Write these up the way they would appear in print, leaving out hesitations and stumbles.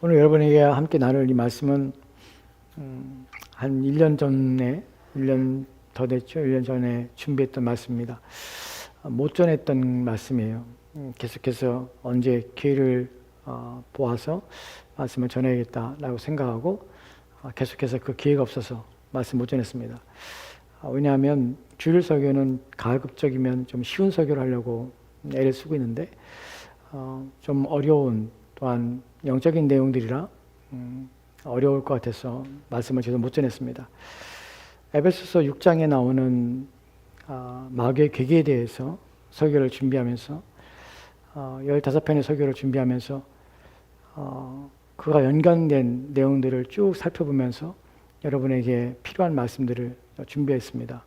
오늘 여러분에게 함께 나눌 이 말씀은 한 1년 전에, 1년 더 됐죠. 1년 전에 준비했던 말씀입니다. 못 전했던 말씀이에요. 계속해서 언제 기회를 보아서 말씀을 전해야겠다라고 생각하고 계속해서 그 기회가 없어서 말씀 못 전했습니다. 왜냐하면 주일 설교는 가급적이면 좀 쉬운 설교를 하려고 애를 쓰고 있는데 좀 어려운 또한 영적인 내용들이라 어려울 것 같아서 말씀을 제대로 못 전했습니다. 에베소서 6장에 나오는 마귀의 괴계에 대해서 설교를 준비하면서 15편의 설교를 준비하면서 그가 연관된 내용들을 쭉 살펴보면서 여러분에게 필요한 말씀들을 준비했습니다.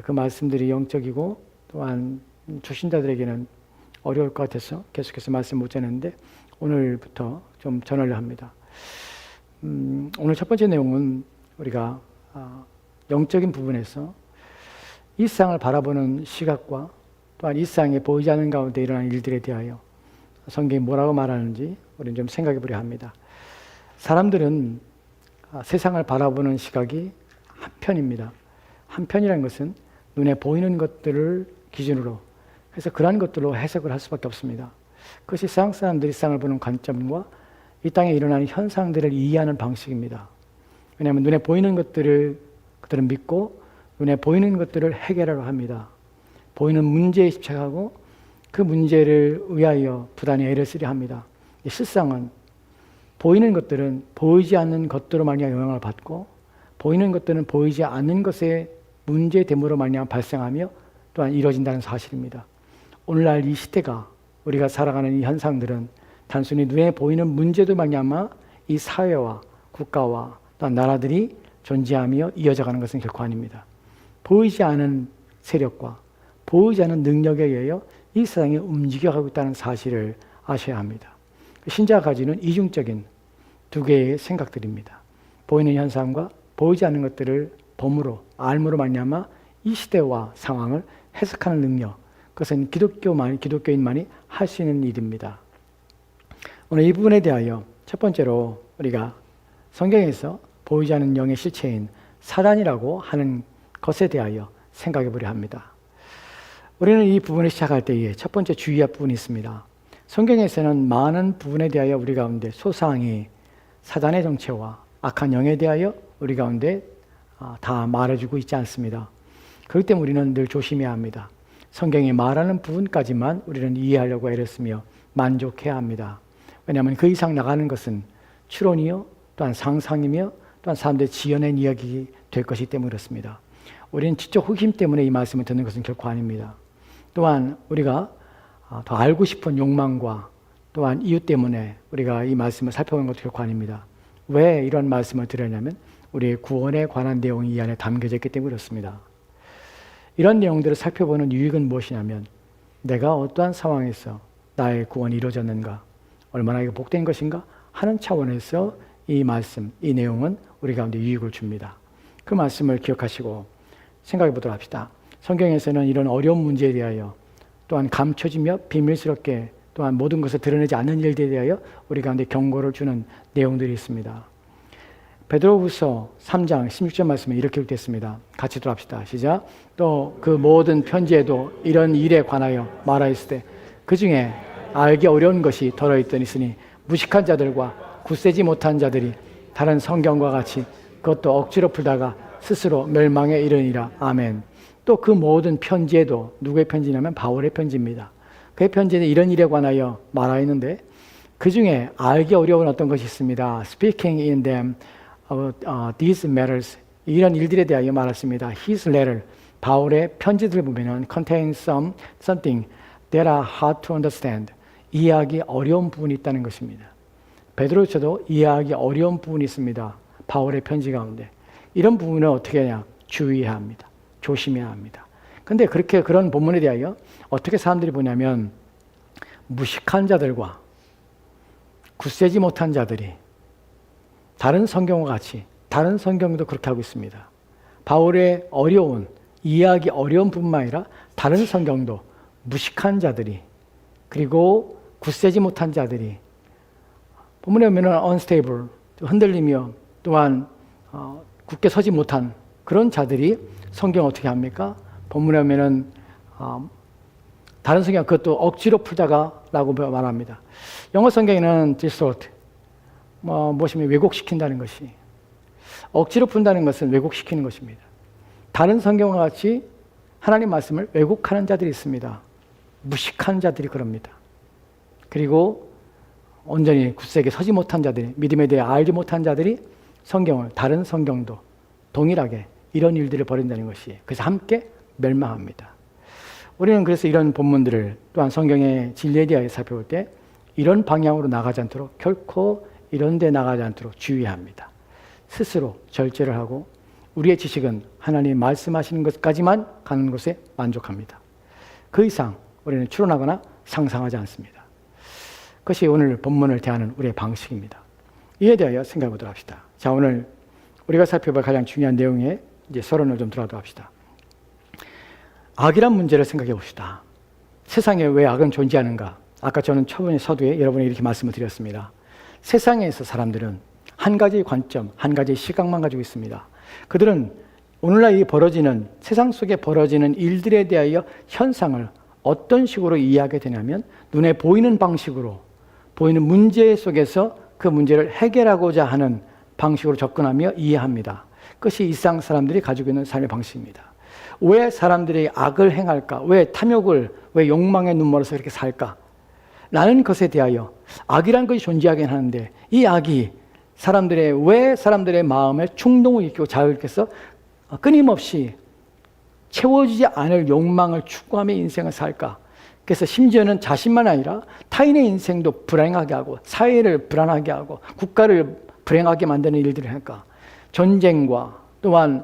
그 말씀들이 영적이고 또한 초신자들에게는 어려울 것 같아서 계속해서 말씀 못 전했는데 오늘부터 좀 전하려 합니다. 오늘 첫 번째 내용은 우리가 영적인 부분에서 이 세상을 바라보는 시각과 또한 이 세상에 보이지 않는 가운데 일어나는 일들에 대하여 성경이 뭐라고 말하는지 우리는 좀 생각해 보려 합니다. 사람들은 세상을 바라보는 시각이 한편입니다. 한편이라는 것은 눈에 보이는 것들을 기준으로 해서 그러한 것들로 해석을 할 수밖에 없습니다. 그것이 세상 사람들이 세상을 보는 관점과 이 땅에 일어나는 현상들을 이해하는 방식입니다. 왜냐하면 눈에 보이는 것들을 그들은 믿고 눈에 보이는 것들을 해결하려 합니다. 보이는 문제에 집착하고 그 문제를 위하여 부단히 애를 쓰려 합니다. 실상은 보이는 것들은 보이지 않는 것들로 말미암아 영향을 받고 보이는 것들은 보이지 않는 것의 문제됨으로 말미암아 발생하며 또한 이루어진다는 사실입니다. 오늘날 이 시대가 우리가 살아가는 이 현상들은 단순히 눈에 보이는 문제도 말미암아 이 사회와 국가와 또한 나라들이 존재하며 이어져가는 것은 결코 아닙니다. 보이지 않은 세력과 보이지 않은 능력에 의하여 이 세상이 움직여가고 있다는 사실을 아셔야 합니다. 신자가 가지는 이중적인 두 개의 생각들입니다. 보이는 현상과 보이지 않는 것들을 범으로 알므로 말미암아 이 시대와 상황을 해석하는 능력, 그것은 기독교인만이 할 수 있는 일입니다. 오늘 이 부분에 대하여 첫 번째로 우리가 성경에서 보이지 않는 영의 실체인 사단이라고 하는 것에 대하여 생각해 보려 합니다. 우리는 이 부분을 시작할 때에 첫 번째 주의할 부분이 있습니다. 성경에서는 많은 부분에 대하여 우리 가운데 소상히 사단의 정체와 악한 영에 대하여 우리 가운데 다 말해주고 있지 않습니다. 그렇기 때문에 우리는 늘 조심해야 합니다. 성경이 말하는 부분까지만 우리는 이해하려고 애를 쓰며 만족해야 합니다. 왜냐하면 그 이상 나가는 것은 추론이요 또한 상상이며 또한 사람들의 지어낸 이야기 될 것이기 때문에 그렇습니다. 우리는 지적 호기심 때문에 이 말씀을 듣는 것은 결코 아닙니다. 또한 우리가 더 알고 싶은 욕망과 또한 이유 때문에 우리가 이 말씀을 살펴보는 것도 결코 아닙니다. 왜 이런 말씀을 드렸냐면 우리의 구원에 관한 내용이 이 안에 담겨져 있기 때문에 그렇습니다. 이런 내용들을 살펴보는 유익은 무엇이냐면 내가 어떠한 상황에서 나의 구원이 이루어졌는가, 얼마나 이게 복된 것인가 하는 차원에서 이 말씀, 이 내용은 우리 가운데 유익을 줍니다. 그 말씀을 기억하시고 생각해 보도록 합시다. 성경에서는 이런 어려운 문제에 대하여 또한 감춰지며 비밀스럽게 또한 모든 것을 드러내지 않는 일들에 대하여 우리 가운데 경고를 주는 내용들이 있습니다. 베드로후서 3장 16절 말씀에 이렇게 기록됐습니다. 같이 들어갑시다. 시작. 또 그 모든 편지에도 이런 일에 관하여 말하였을 때 그 중에 알기 어려운 것이 들어있으니 무식한 자들과 굳세지 못한 자들이 다른 성경과 같이 그것도 억지로 풀다가 스스로 멸망에 이르니라. 아멘. 또 그 모든 편지에도 누구의 편지냐면 바울의 편지입니다. 그의 편지에 이런 일에 관하여 말하였는데 그 중에 알기 어려운 어떤 것이 있습니다. Speaking in them these matters, 이런 일들에 대하여 말했습니다. His letter, 바울의 편지들을 보면은 contains something that are hard to understand, 이해하기 어려운 부분이 있다는 것입니다. 베드로서도 이해하기 어려운 부분이 있습니다. 바울의 편지 가운데 이런 부분을 어떻게 하냐? 주의해야 합니다. 조심해야 합니다. 근데 그런 본문에 대하여 어떻게 사람들이 보냐면 무식한 자들과 굳세지 못한 자들이 다른 성경과 같이, 다른 성경도 그렇게 하고 있습니다. 바울의 어려운, 이해하기 어려운 뿐만 아니라 다른 성경도 무식한 자들이 그리고 굳세지 못한 자들이 본문에 보면 unstable, 흔들리며 또한 굳게 서지 못한 그런 자들이 성경 어떻게 합니까? 본문에 보면 다른 성경 그것도 억지로 풀다가라고 말합니다. 영어 성경에는 distort, 무엇이면 왜곡시킨다는 것이, 억지로 푼다는 것은 왜곡시키는 것입니다. 다른 성경과 같이 하나님 말씀을 왜곡하는 자들이 있습니다. 무식한 자들이 그럽니다. 그리고 온전히 굳세게 서지 못한 자들이, 믿음에 대해 알지 못한 자들이 성경을, 다른 성경도 동일하게 이런 일들을 벌인다는 것이, 그래서 함께 멸망합니다. 우리는 그래서 이런 본문들을 또한 성경의 진리에 대하여 살펴볼 때 이런 방향으로 나가지 않도록, 결코 이런 데 나가지 않도록 주의해야 합니다. 스스로 절제를 하고 우리의 지식은 하나님 말씀하시는 것까지만 가는 것에 만족합니다. 그 이상 우리는 추론하거나 상상하지 않습니다. 그것이 오늘 본문을 대하는 우리의 방식입니다. 이에 대하여 생각해 보도록 합시다. 자, 오늘 우리가 살펴볼 가장 중요한 내용에 이제 서론을 좀 들어가도록 합시다. 악이란 문제를 생각해 봅시다. 세상에 왜 악은 존재하는가? 아까 저는 초반의 서두에 여러분에게 이렇게 말씀을 드렸습니다. 세상에서 사람들은 한 가지 관점, 한 가지 시각만 가지고 있습니다. 그들은 오늘날 벌어지는, 세상 속에 벌어지는 일들에 대하여 현상을 어떤 식으로 이해하게 되냐면 눈에 보이는 방식으로, 보이는 문제 속에서 그 문제를 해결하고자 하는 방식으로 접근하며 이해합니다. 그것이 일상 사람들이 가지고 있는 삶의 방식입니다. 왜 사람들이 악을 행할까? 왜 탐욕을, 왜 욕망에 눈멀어서 이렇게 살까? 라는 것에 대하여 악이라는 것이 존재하긴 하는데 이 악이 왜 사람들의 마음에 충동을 일으키고 자극을 일으켜서 끊임없이 채워지지 않을 욕망을 추구하며 인생을 살까? 그래서 심지어는 자신만 아니라 타인의 인생도 불행하게 하고 사회를 불안하게 하고 국가를 불행하게 만드는 일들을 할까? 전쟁과 또한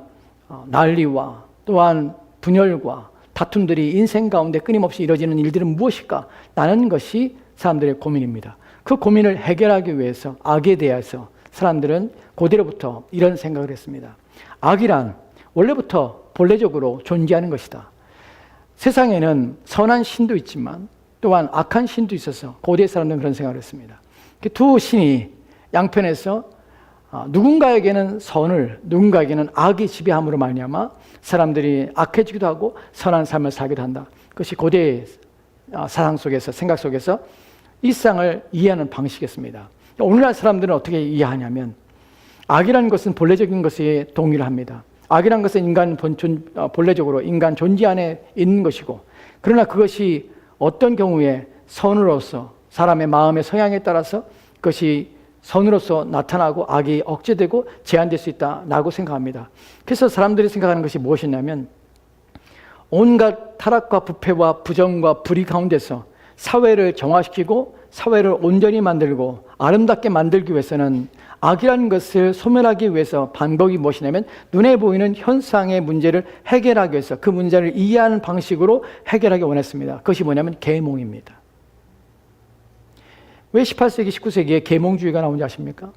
난리와 또한 분열과 다툼들이 인생 가운데 끊임없이 이루어지는 일들은 무엇일까? 라는 것이 사람들의 고민입니다. 그 고민을 해결하기 위해서 악에 대해서 사람들은 고대로부터 이런 생각을 했습니다. 악이란 원래부터 본래적으로 존재하는 것이다. 세상에는 선한 신도 있지만 또한 악한 신도 있어서 고대 사람들은 그런 생각을 했습니다. 두 신이 양편에서 누군가에게는 선을, 누군가에게는 악이 지배함으로 말미암아 사람들이 악해지기도 하고 선한 삶을 살기도 한다. 그것이 고대 사상 속에서, 생각 속에서 일상을 이해하는 방식이었습니다. 오늘날 사람들은 어떻게 이해하냐면 악이라는 것은 본래적인 것에 동의를 합니다. 악이라는 것은 본래적으로 인간 존재 안에 있는 것이고, 그러나 그것이 어떤 경우에 선으로서 사람의 마음의 성향에 따라서 그것이 선으로서 나타나고 악이 억제되고 제한될 수 있다라고 생각합니다. 그래서 사람들이 생각하는 것이 무엇이냐면 온갖 타락과 부패와 부정과 불의 가운데서 사회를 정화시키고 사회를 온전히 만들고 아름답게 만들기 위해서는 악이라는 것을 소멸하기 위해서 방법이 무엇이냐면 눈에 보이는 현상의 문제를 해결하기 위해서 그 문제를 이해하는 방식으로 해결하기 원했습니다. 그것이 뭐냐면 계몽입니다. 왜 18세기, 19세기에 계몽주의가 나온지 아십니까?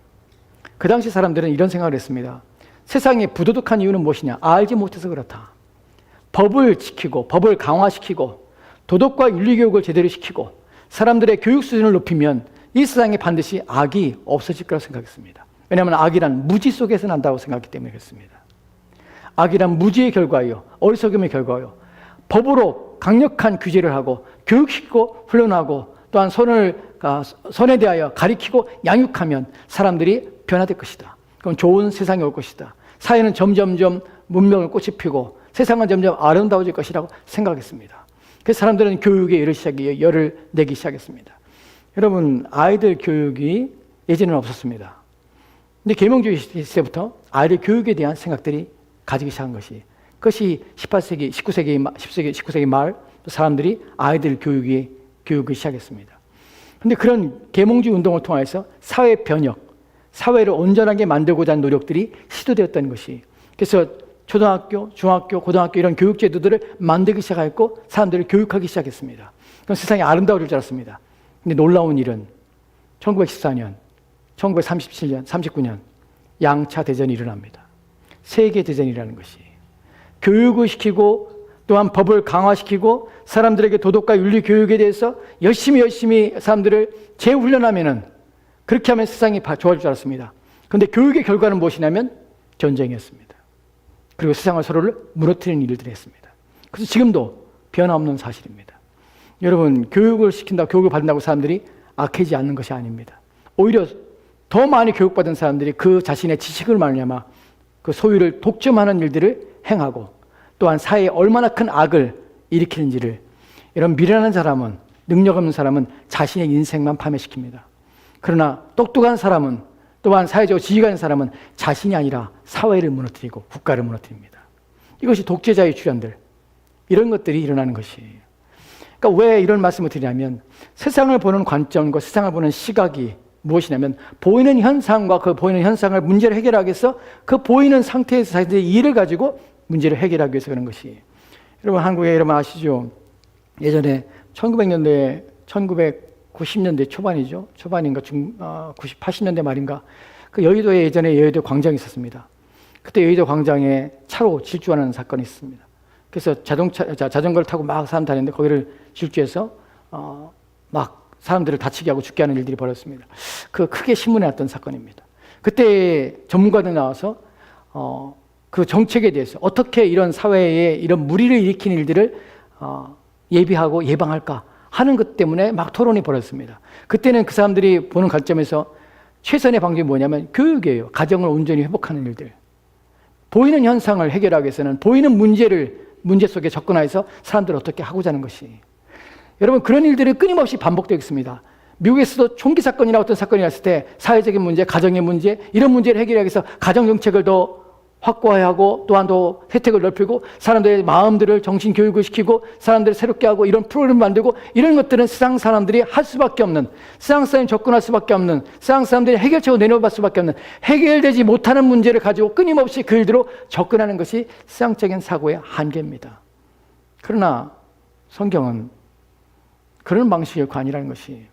그 당시 사람들은 이런 생각을 했습니다. 세상에 부도덕한 이유는 무엇이냐? 알지 못해서 그렇다. 법을 지키고 법을 강화시키고 도덕과 윤리교육을 제대로 시키고 사람들의 교육 수준을 높이면 이 세상에 반드시 악이 없어질 거라고 생각했습니다. 왜냐하면 악이란 무지 속에서 난다고 생각했기 때문에 그렇습니다. 악이란 무지의 결과예요. 어리석음의 결과예요. 법으로 강력한 규제를 하고 교육시키고 훈련하고 또한 선에 대하여 가리키고 양육하면 사람들이 변화될 것이다. 그럼 좋은 세상이 올 것이다. 사회는 점점점 문명을 꽃이 피고 세상은 점점 아름다워질 것이라고 생각했습니다. 그래서 사람들은 교육에 열을 내기 시작했습니다. 여러분, 아이들 교육이 예전에는 없었습니다. 근데 계몽주의 시대부터 아이들 교육에 대한 생각들이 가지기 시작한 그것이 18세기, 19세기 말 사람들이 아이들 교육을 시작했습니다. 그런데 그런 계몽주의 운동을 통해서 사회 변혁, 사회를 온전하게 만들고자 하는 노력들이 시도되었다는 것이, 그래서 초등학교, 중학교, 고등학교 이런 교육제도들을 만들기 시작했고 사람들을 교육하기 시작했습니다. 그럼 세상이 아름다워질 줄 알았습니다. 근데 놀라운 일은 1914년, 1937년, 39년 양차 대전이 일어납니다. 세계대전이라는 것이 교육을 시키고 또한 법을 강화시키고 사람들에게 도덕과 윤리 교육에 대해서 열심히 사람들을 재훈련하면은 그렇게 하면 세상이 좋아질 줄 알았습니다. 그런데 교육의 결과는 무엇이냐면 전쟁이었습니다. 그리고 세상을 서로를 무너뜨리는 일들을 했습니다. 그래서 지금도 변함없는 사실입니다. 여러분, 교육을 시킨다고, 교육을 받는다고 사람들이 악해지지 않는 것이 아닙니다. 오히려 더 많이 교육받은 사람들이 그 자신의 지식을 말미암아 그 소유를 독점하는 일들을 행하고, 또한 사회에 얼마나 큰 악을 일으키는지를, 이런 미련한 사람은, 능력 없는 사람은 자신의 인생만 파멸시킵니다. 그러나 똑똑한 사람은, 또한 사회적으로 지위가 있는 사람은 자신이 아니라 사회를 무너뜨리고 국가를 무너뜨립니다. 이것이 독재자의 출현들, 이런 것들이 일어나는 것이에요. 그러니까 왜 이런 말씀을 드리냐면, 세상을 보는 관점과 세상을 보는 시각이 무엇이냐면, 보이는 현상과 그 보이는 현상을 문제를 해결하기 위해서 그 보이는 상태에서 자신들의 이해를 가지고 문제를 해결하기 위해서 그런 것이에요. 여러분, 한국에 여러분 아시죠? 예전에 1900년대, 1990년대 초반이죠. 초반인가 80년대 말인가. 그 여의도에 예전에 여의도 광장이 있었습니다. 그때 여의도 광장에 차로 질주하는 사건이 있었습니다. 그래서 자전거를 타고 막 사람 다니는데 거기를 질주해서 막 사람들을 다치게 하고 죽게 하는 일들이 벌어졌습니다. 그 크게 신문에 났던 사건입니다. 그때 전문가들 나와서 그 정책에 대해서 어떻게 이런 사회에 이런 무리를 일으키는 일들을 예비하고 예방할까 하는 것 때문에 막 토론이 벌어졌습니다. 그때는 그 사람들이 보는 관점에서 최선의 방법이 뭐냐면 교육이에요. 가정을 온전히 회복하는 일들. 보이는 현상을 해결하기 위해서는 보이는 문제 속에 접근해서 사람들을 어떻게 하고자 하는 것이. 여러분, 그런 일들이 끊임없이 반복되고 있습니다. 미국에서도 총기 사건이나 어떤 사건이 났을 때 사회적인 문제, 가정의 문제, 이런 문제를 해결하기 위해서 가정정책을 더 확고해야 하고, 또한 더 혜택을 넓히고, 사람들의 마음들을 정신교육을 시키고, 사람들을 새롭게 하고, 이런 프로그램을 만들고, 이런 것들은 세상 사람들이 할 수밖에 없는, 세상 사람이 접근할 수밖에 없는, 세상 사람들이 해결책을 내놓을 수밖에 없는, 해결되지 못하는 문제를 가지고 끊임없이 그 일대로 접근하는 것이 세상적인 사고의 한계입니다. 그러나 성경은 그런 방식이 결코 아니라는 것이에요.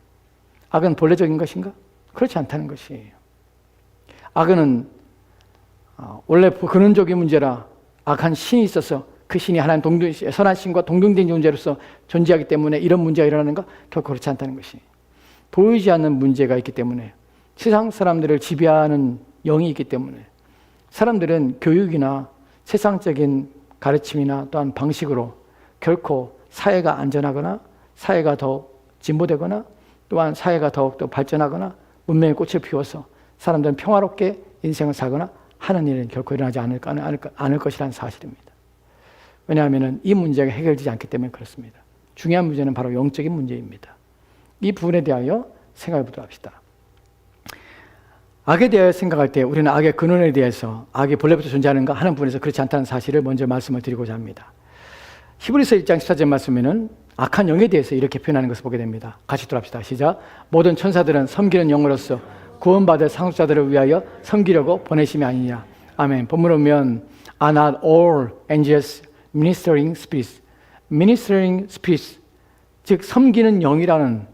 악은 본래적인 것인가? 그렇지 않다는 것이에요. 악은 원래 근원적인 문제라, 악한 신이 있어서 그 신이 하나님 선한 신과 동등된 존재로서 존재하기 때문에 이런 문제가 일어나는가? 결코 그렇지 않다는 것이. 보이지 않는 문제가 있기 때문에, 세상 사람들을 지배하는 영이 있기 때문에 사람들은 교육이나 세상적인 가르침이나 또한 방식으로 결코 사회가 안전하거나 사회가 더 진보되거나 또한 사회가 더욱더 발전하거나 문명의 꽃을 피워서 사람들은 평화롭게 인생을 살거나 하는 일은 결코 일어나지 않을 것이라는 사실입니다. 왜냐하면 이 문제가 해결되지 않기 때문에 그렇습니다. 중요한 문제는 바로 영적인 문제입니다. 이 부분에 대하여 생각해 보도록 합시다. 악에 대하여 생각할 때 우리는 악의 근원에 대해서, 악이 본래부터 존재하는가 하는 부분에서 그렇지 않다는 사실을 먼저 말씀을 드리고자 합니다. 히브리서 1장 14절 말씀에는 악한 영에 대해서 이렇게 표현하는 것을 보게 됩니다. 같이 들어갑시다. 시작. 모든 천사들은 섬기는 영으로서 구원받을 상속자들을 위하여 섬기려고 보내심이 아니냐. 아멘. 본문을 보면 are not all angels ministering spirits. ministering spirits, 즉 섬기는 영이라는,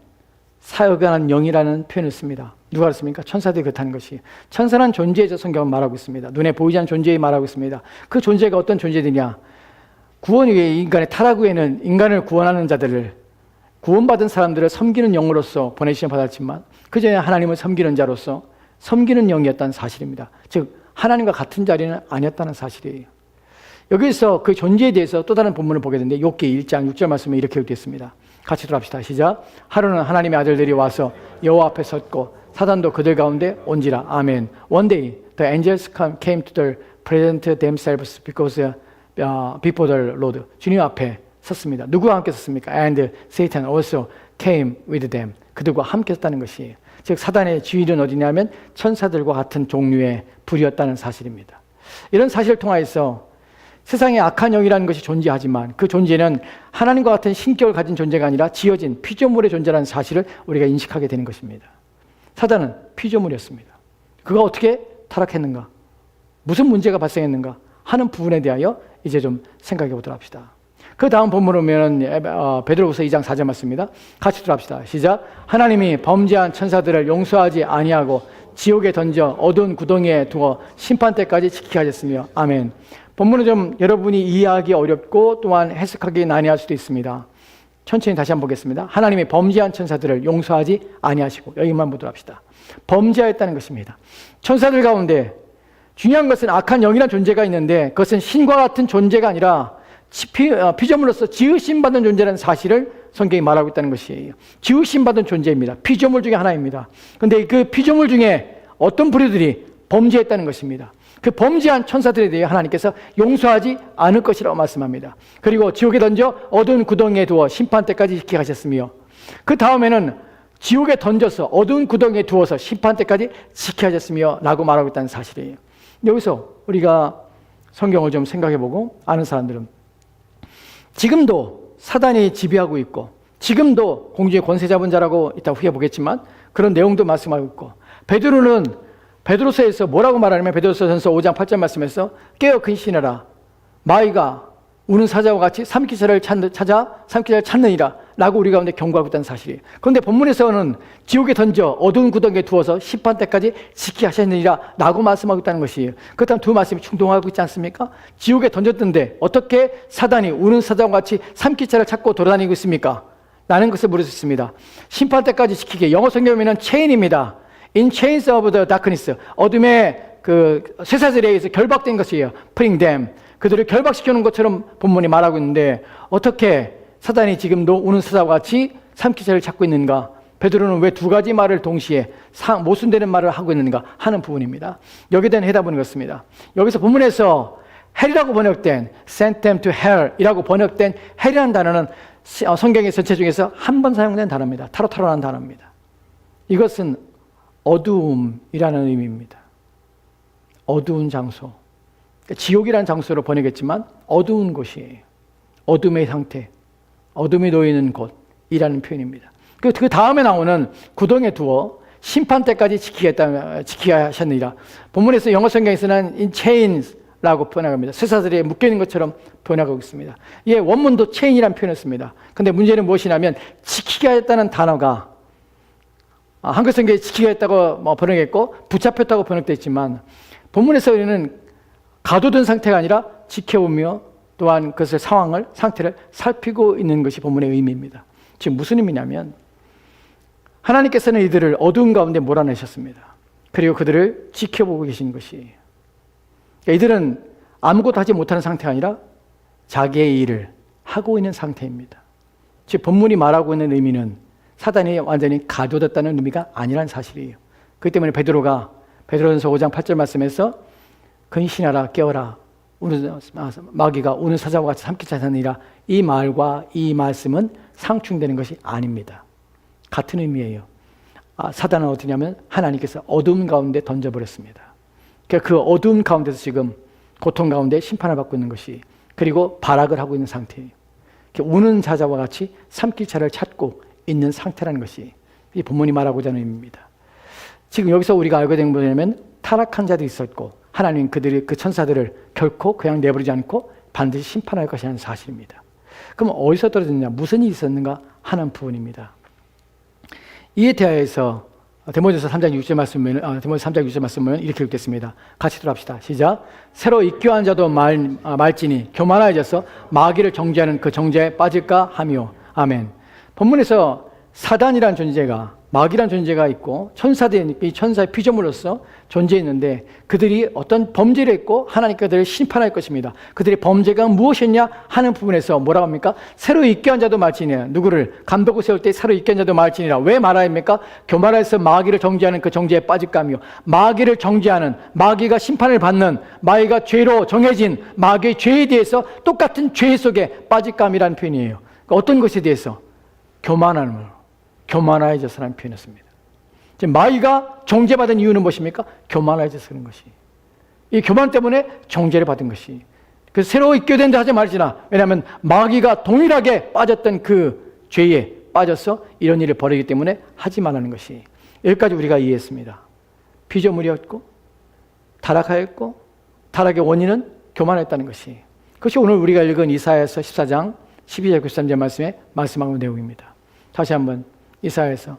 사역하는 영이라는 표현을 씁니다. 누가 그렇습니까? 천사들이 그렇다는 것이. 천사는 존재에서 성경은 말하고 있습니다. 눈에 보이지 않는 존재에 말하고 있습니다. 그 존재가 어떤 존재들이냐? 구원 위에 인간의 타락 후에는 인간을 구원하는 자들을, 구원받은 사람들을 섬기는 영으로서 보내시면 받았지만 그 전에 하나님을 섬기는 자로서 섬기는 영이었다는 사실입니다. 즉 하나님과 같은 자리는 아니었다는 사실이에요. 여기서 그 존재에 대해서 또 다른 본문을 보게 되는데 욥기 1장 6절 말씀에 이렇게 기록되어 있습니다. 같이 들어갑시다. 시작. 하루는 하나님의 아들들이 와서 여호와 앞에 섰고 사단도 그들 가운데 온지라. 아멘. One day the angels came to the present themselves before the Lord. 주님 앞에 섰습니다. 누구와 함께 섰습니까? And Satan also came with them. 그들과 함께 섰다는 것이에요. 즉 사단의 지위는 어디냐면 천사들과 같은 종류의 불이었다는 사실입니다. 이런 사실을 통하여서 세상에 악한 영이라는 것이 존재하지만 그 존재는 하나님과 같은 신격을 가진 존재가 아니라 지어진 피조물의 존재라는 사실을 우리가 인식하게 되는 것입니다. 사단은 피조물이었습니다. 그가 어떻게 타락했는가? 무슨 문제가 발생했는가? 하는 부분에 대하여 이제 좀 생각해 보도록 합시다. 그 다음 본문을 보면 베드로후서 2장 4절 맞습니다. 같이 들어갑시다. 시작. 하나님이 범죄한 천사들을 용서하지 아니하고 지옥에 던져 어두운 구덩이에 두어 심판 때까지 지키게 하셨으며. 아멘. 본문은 좀 여러분이 이해하기 어렵고 또한 해석하기 난해할 수도 있습니다. 천천히 다시 한번 보겠습니다. 하나님이 범죄한 천사들을 용서하지 아니하시고, 여기만 보도록 합시다. 범죄하였다는 것입니다. 천사들 가운데 중요한 것은 악한 영이라는 존재가 있는데, 그것은 신과 같은 존재가 아니라 피조물로서 지으심받은 존재라는 사실을 성경이 말하고 있다는 것이에요. 지으심받은 존재입니다. 피조물 중에 하나입니다. 그런데 그 피조물 중에 어떤 부류들이 범죄했다는 것입니다. 그 범죄한 천사들에 대해 하나님께서 용서하지 않을 것이라고 말씀합니다. 그리고 지옥에 던져 어두운 구덩이에 두어 심판 때까지 지키게 하셨으며, 그 다음에는 지옥에 던져서 어두운 구덩이에 두어서 심판 때까지 지키게 하셨으며 라고 말하고 있다는 사실이에요. 여기서 우리가 성경을 좀 생각해보고 아는 사람들은 지금도 사단이 지배하고 있고, 지금도 공중의 권세 잡은 자라고 이따 후에 보겠지만 그런 내용도 말씀하고 있고, 베드로는 베드로서에서 뭐라고 말하냐면, 베드로서전서 5장 8절 말씀에서 깨어 근신하라, 마귀가 우는 사자와 같이 삼키자를 찾느니라 라고 우리 가운데 경고하고 있다는 사실이에요. 그런데 본문에서는 지옥에 던져 어두운 구덩이에 두어서 심판 때까지 지키게 하셨느니라 라고 말씀하고 있다는 것이에요. 그렇다면 두 말씀이 충동하고 있지 않습니까? 지옥에 던졌던데 어떻게 사단이 우는 사자와 같이 삼키자를 찾고 돌아다니고 있습니까? 라는 것을 물을 수 있습니다. 심판 때까지 지키게, 영어 성경에는 체인입니다. In chains of the darkness, 어둠의 그 쇠사슬에 의해서 결박된 것이에요. Putting them, 그들을 결박시켜놓은 것처럼 본문이 말하고 있는데, 어떻게 사단이 지금도 우는 사자와 같이 삼키자를 찾고 있는가? 베드로는 왜 두 가지 말을 동시에 모순되는 말을 하고 있는가 하는 부분입니다. 여기에 대한 해답은 그렇습니다. 여기서 본문에서 헬이라고 번역된 sent them to hell 이라고 번역된 헬이라는 단어는 성경의 전체 중에서 한 번 사용된 단어입니다. 타로타로라는 단어입니다. 이것은 어두움이라는 의미입니다. 어두운 장소, 지옥이라는 장소로 번역했지만 어두운 곳이에요. 어둠의 상태, 어둠이 놓이는 곳이라는 표현입니다. 그 다음에 나오는 구덩이에 두어 심판 때까지 지키게 하셨느니라. 본문에서 영어 성경에서는 in chains라고 번역합니다. 쇠사슬에 묶여있는 것처럼 번역하고 있습니다. 예, 원문도 chain이라는 표현을 씁니다. 그런데 문제는 무엇이냐면, 지키게 하였다는 단어가 한글 성경에 지키게 했다고 번역했고 붙잡혔다고 번역되어 있지만, 본문에서 우리는 가둬둔 상태가 아니라 지켜보며 또한 그것의 상태를 살피고 있는 것이 본문의 의미입니다. 지금 무슨 의미냐면, 하나님께서는 이들을 어두운 가운데 몰아내셨습니다. 그리고 그들을 지켜보고 계신 것이에요. 이들은 아무것도 하지 못하는 상태가 아니라 자기의 일을 하고 있는 상태입니다. 즉 본문이 말하고 있는 의미는 사단이 완전히 가둬뒀다는 의미가 아니라는 사실이에요. 그렇기 때문에 베드로전서 5장 8절 말씀에서 근신하라, 깨어라, 마귀가 우는 사자와 같이 삼키자 하느니라, 이 말과 이 말씀은 상충되는 것이 아닙니다. 같은 의미예요. 사단은 어디냐면 하나님께서 어두움 가운데 던져버렸습니다. 그 어두움 가운데서 지금 고통 가운데 심판을 받고 있는 것이, 그리고 발악을 하고 있는 상태예요. 우는 사자와 같이 삼킬 자를 찾고 있는 상태라는 것이 이 본문이 말하고자 하는 의미입니다. 지금 여기서 우리가 알게 된 뭐냐면, 타락한 자도 있었고 하나님 그 천사들을 결코 그냥 내버리지 않고 반드시 심판할 것이라는 사실입니다. 그럼 어디서 떨어졌느냐, 무슨 일이 있었는가 하는 부분입니다. 이에 대하여서 디모데전서 3장 6절 말씀을 이렇게 읽겠습니다. 같이 들어갑시다. 시작. 새로 입교한 자도 말지니 교만하여져서 마귀를 정죄하는 그 정죄에 빠질까 하며. 아멘. 본문에서 사단이라는 존재가, 마귀라는 존재가 있고 이 천사의 피조물로서 존재했는데, 그들이 어떤 범죄를 했고 하나님께서 그들을 심판할 것입니다. 그들의 범죄가 무엇이었냐 하는 부분에서 뭐라고 합니까? 새로 입교한 자도 말지니라. 누구를? 감독을 세울 때 새로 입교한 자도 말지니라. 왜 말합니까? 교만해서 마귀를 정죄하는 그 정죄에 빠질까 하며. 마귀를 정죄하는, 마귀가 심판을 받는, 마귀가 죄로 정해진 마귀의 죄에 대해서 똑같은 죄 속에 빠질까 함이라는 표현이에요. 어떤 것에 대해서? 교만함으로, 교만해져서라는 표현이었습니다. 마귀가 정죄받은 이유는 무엇입니까? 교만해져서 그런 것이. 이 교만 때문에 정죄를 받은 것이. 그래서 새로 입교된다 하지 말지나. 왜냐하면 마귀가 동일하게 빠졌던 그 죄에 빠져서 이런 일을 벌이기 때문에 하지 말라는 것이. 여기까지 우리가 이해했습니다. 피조물이었고 타락하였고, 타락의 원인은 교만했다는 것이. 그것이 오늘 우리가 읽은 이사야서 14장 12절 93절 말씀에 말씀하는 내용입니다. 다시 한번 이사야서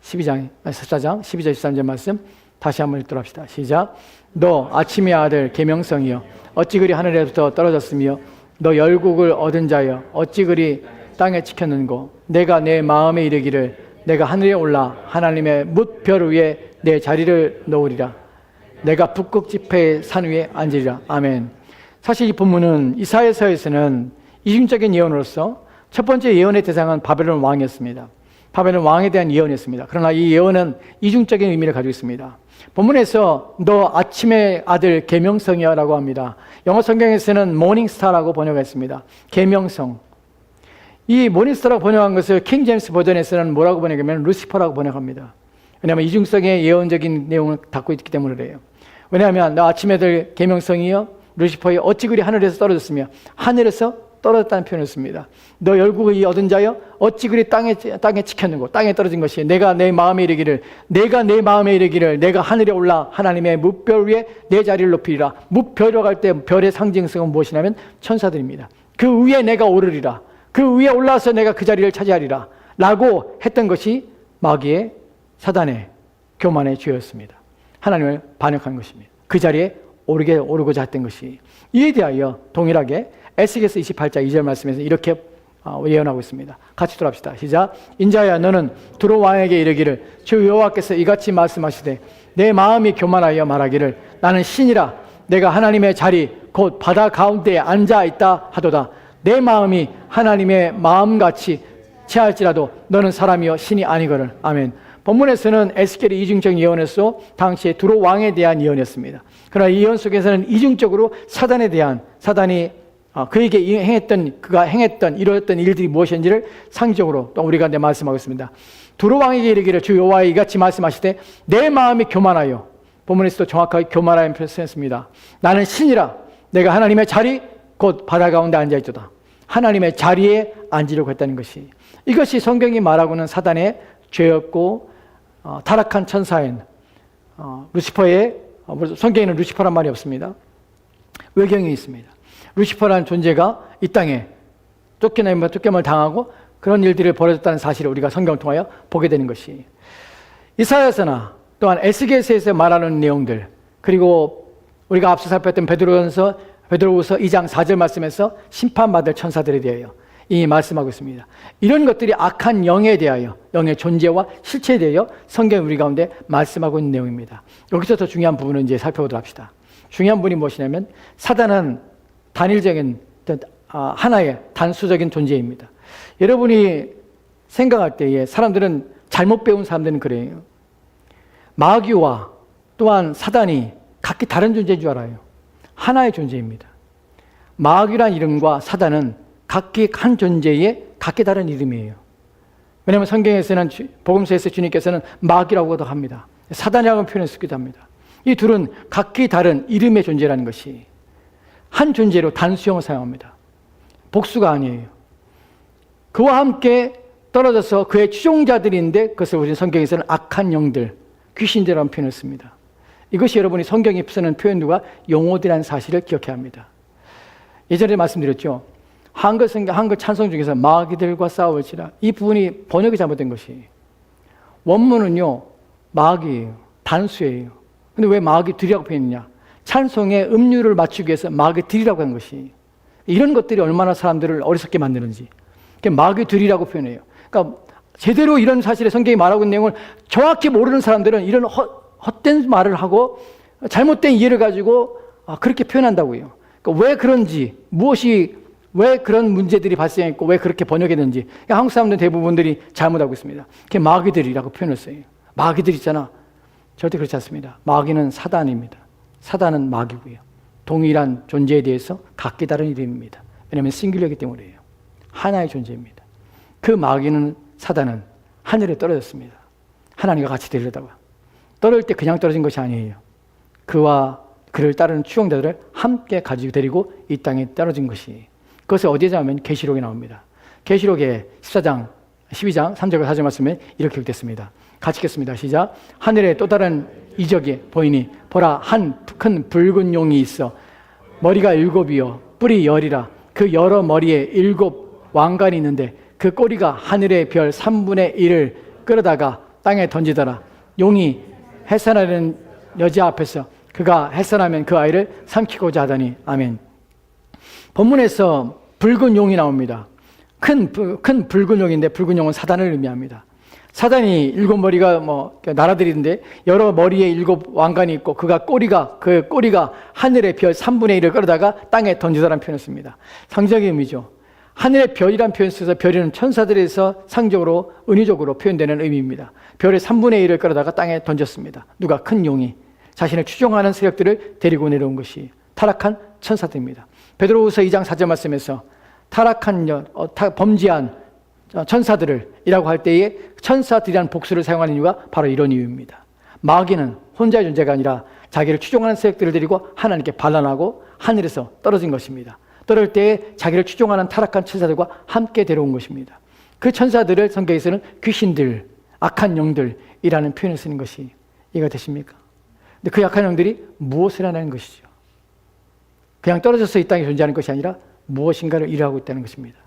14장 12절 13절 말씀 다시 한번 읽도록 합시다. 시작. 너 아침의 아들 계명성이여, 어찌 그리 하늘에부터 떨어졌으며, 너 열국을 얻은 자여, 어찌 그리 땅에 지켰는고 내가 내 마음에 이르기를 내가 하늘에 올라 하나님의 뭇별 위에 내 자리를 놓으리라. 내가 북극 지폐의 산 위에 앉으리라. 아멘. 사실 이 본문은 이사야서에서는 이중적인 예언으로서 첫 번째 예언의 대상은 바벨론 왕이었습니다. 바벨론 왕에 대한 예언이었습니다. 그러나 이 예언은 이중적인 의미를 가지고 있습니다. 본문에서 너 아침의 아들 계명성이야 라고 합니다. 영어 성경에서는 모닝스타라고 번역했습니다. 계명성. 이 모닝스타라고 번역한 것을 킹 제임스 버전에서는 뭐라고 번역하면 루시퍼라고 번역합니다. 왜냐하면 이중성의 예언적인 내용을 담고 있기 때문에 그래요. 왜냐하면 너 아침의 아들 계명성이여 루시퍼여 어찌 그리 하늘에서 떨어졌으며 하늘에서 떨어졌다는 표현을 씁니다. 너 열국의 얻은 자여 어찌 그리 땅에 지켰는고 땅에 떨어진 것이 내가 내 마음에 이르기를 내가 하늘에 올라 하나님의 뭇별 위에 내 자리를 높이리라. 뭇별이라고 할 때 별의 상징성은 무엇이냐면 천사들입니다. 그 위에 내가 오르리라. 그 위에 올라와서 내가 그 자리를 차지하리라 라고 했던 것이 마귀의 사단의 교만의 죄였습니다. 하나님을 반역한 것입니다. 그 자리에 오르고자 했던 것이. 이에 대하여 동일하게 에스겔서 28장 2절 말씀에서 이렇게 예언하고 있습니다. 같이 돌아갑시다. 시작. 인자야 너는 두로 왕에게 이르기를 주 여호와께서 이같이 말씀하시되 내 마음이 교만하여 말하기를 나는 신이라 내가 하나님의 자리 곧 바다 가운데에 앉아 있다 하도다. 내 마음이 하나님의 마음같이 취할지라도 너는 사람이여 신이 아니거늘. 아멘. 본문에서는 에스겔이 이중적 예언에서 당시에 두로 왕에 대한 예언이었습니다. 그러나 이 예언 속에서는 이중적으로 사단에 대한 사단이 그가 행했던 이루었던 일들이 무엇인지를 상징적으로 또 우리가 말씀하고 있습니다. 두로 왕에게 이르기를 주 여호와의 이같이 말씀하시되 내 마음이 교만하여 본문에서도 정확하게 교만하여 표현했습니다. 나는 신이라 내가 하나님의 자리 곧 바다 가운데 앉아있도다. 하나님의 자리에 앉으려고 했다는 것이 이것이 성경이 말하고는 사단의 죄였고 타락한 천사인 루시퍼의 성경에는 루시퍼란 말이 없습니다. 외경이 있습니다. 루시퍼라는 존재가 이 땅에 쫓겨남을 당하고 그런 일들이 벌어졌다는 사실을 우리가 성경을 통하여 보게 되는 것이 이사야서나 또한 에스겔서에서 말하는 내용들 그리고 우리가 앞서 살폈던 베드로후서 2장 4절 말씀에서 심판받을 천사들에 대하여 이 말씀하고 있습니다. 이런 것들이 악한 영에 대하여 영의 존재와 실체에 대하여 성경이 우리 가운데 말씀하고 있는 내용입니다. 여기서 더 중요한 부분을 이제 살펴보도록 합시다. 중요한 부분이 무엇이냐면 사단은 단일적인 하나의 단수적인 존재입니다. 여러분이 생각할 때에 사람들은 잘못 배운 사람들은 그래요. 마귀와 또한 사단이 각기 다른 존재인 줄 알아요. 하나의 존재입니다. 마귀란 이름과 사단은 각기 한 존재의 각기 다른 이름이에요. 왜냐하면 성경에서는 복음서에서 주님께서는 마귀라고도 합니다. 사단이라고 표현했기도 합니다. 이 둘은 각기 다른 이름의 존재라는 것이 한 존재로 단수형을 사용합니다. 복수가 아니에요. 그와 함께 떨어져서 그의 추종자들인데 그것을 우리 성경에서는 악한 영들, 귀신들이라는 표현을 씁니다. 이것이 여러분이 성경에 쓰는 표현들과 용어들이라는 사실을 기억해야 합니다. 예전에 말씀드렸죠. 한글 찬송 중에서 마귀들과 싸울지라 이 부분이 번역이 잘못된 것이 원문은요 마귀예요. 단수예요. 근데 왜 마귀들이라고 표현했냐? 찬송의 음률을 맞추기 위해서 마귀들이라고 한 것이 이런 것들이 얼마나 사람들을 어리석게 만드는지 마귀들이라고 표현해요. 그러니까 제대로 이런 사실의 성경이 말하고 있는 내용을 정확히 모르는 사람들은 이런 헛된 말을 하고 잘못된 이해를 가지고 그렇게 표현한다고요. 그러니까 왜 그런지 왜 그런 문제들이 발생했고 왜 그렇게 번역했는지 한국 사람들 대부분들이 잘못하고 있습니다. 그게 마귀들이라고 표현을 써요. 마귀들 있잖아. 절대 그렇지 않습니다. 마귀는 사단입니다. 사단은 마귀고요. 동일한 존재에 대해서 각기 다른 이름입니다. 왜냐하면 싱귤러이기 때문이에요. 하나의 존재입니다. 그 마귀는 사단은 하늘에 떨어졌습니다. 하나님과 같이 데리려다가 떨어질 때 그냥 떨어진 것이 아니에요. 그와 그를 따르는 추종자들을 함께 가지고 데리고 이 땅에 떨어진 것이 그것을 어디에 하면 계시록에 나옵니다. 계시록의 14장, 12장 3절과 4절 말씀에 이렇게 기록됐습니다. 같이 읽겠습니다. 시작. 하늘에 또 다른 이적이 보이니 보라 한 큰 붉은 용이 있어 머리가 7이요 뿔이 10이라 그 여러 머리에 7 왕관이 있는데 그 꼬리가 하늘의 별 3분의 1을 끌어다가 땅에 던지더라. 용이 해산하는 여자 앞에서 그가 해산하면 그 아이를 삼키고자 하더니 아멘. 본문에서 붉은 용이 나옵니다. 큰 붉은 용인데 붉은 용은 사단을 의미합니다. 사단이 일곱 머리가 나라들인데 여러 머리에 일곱 왕관이 있고 그 꼬리가 하늘의 별 3분의 1을 끌어다가 땅에 던지더라는 표현을 씁니다. 상징의 의미죠. 하늘의 별이란 표현을 써서 별이는 천사들에서 상적으로 은유적으로 표현되는 의미입니다. 별의 3분의 1을 끌어다가 땅에 던졌습니다. 누가? 큰 용이 자신을 추종하는 세력들을 데리고 내려온 것이 타락한 천사들입니다. 베드로후서 2장 4절 말씀에서 타락한 범죄한 천사들을 이라고 할 때에 천사들이라는 복수를 사용하는 이유가 바로 이런 이유입니다. 마귀는 혼자의 존재가 아니라 자기를 추종하는 세력들을 데리고 하나님께 반란하고 하늘에서 떨어진 것입니다. 떨어질 때에 자기를 추종하는 타락한 천사들과 함께 데려온 것입니다. 그 천사들을 성경에서는 귀신들, 악한 영들이라는 표현을 쓰는 것이 이해가 되십니까? 근데 그 악한 영들이 무엇을 하는 것이죠? 그냥 떨어져서 이 땅에 존재하는 것이 아니라 무엇인가를 일하고 있다는 것입니다.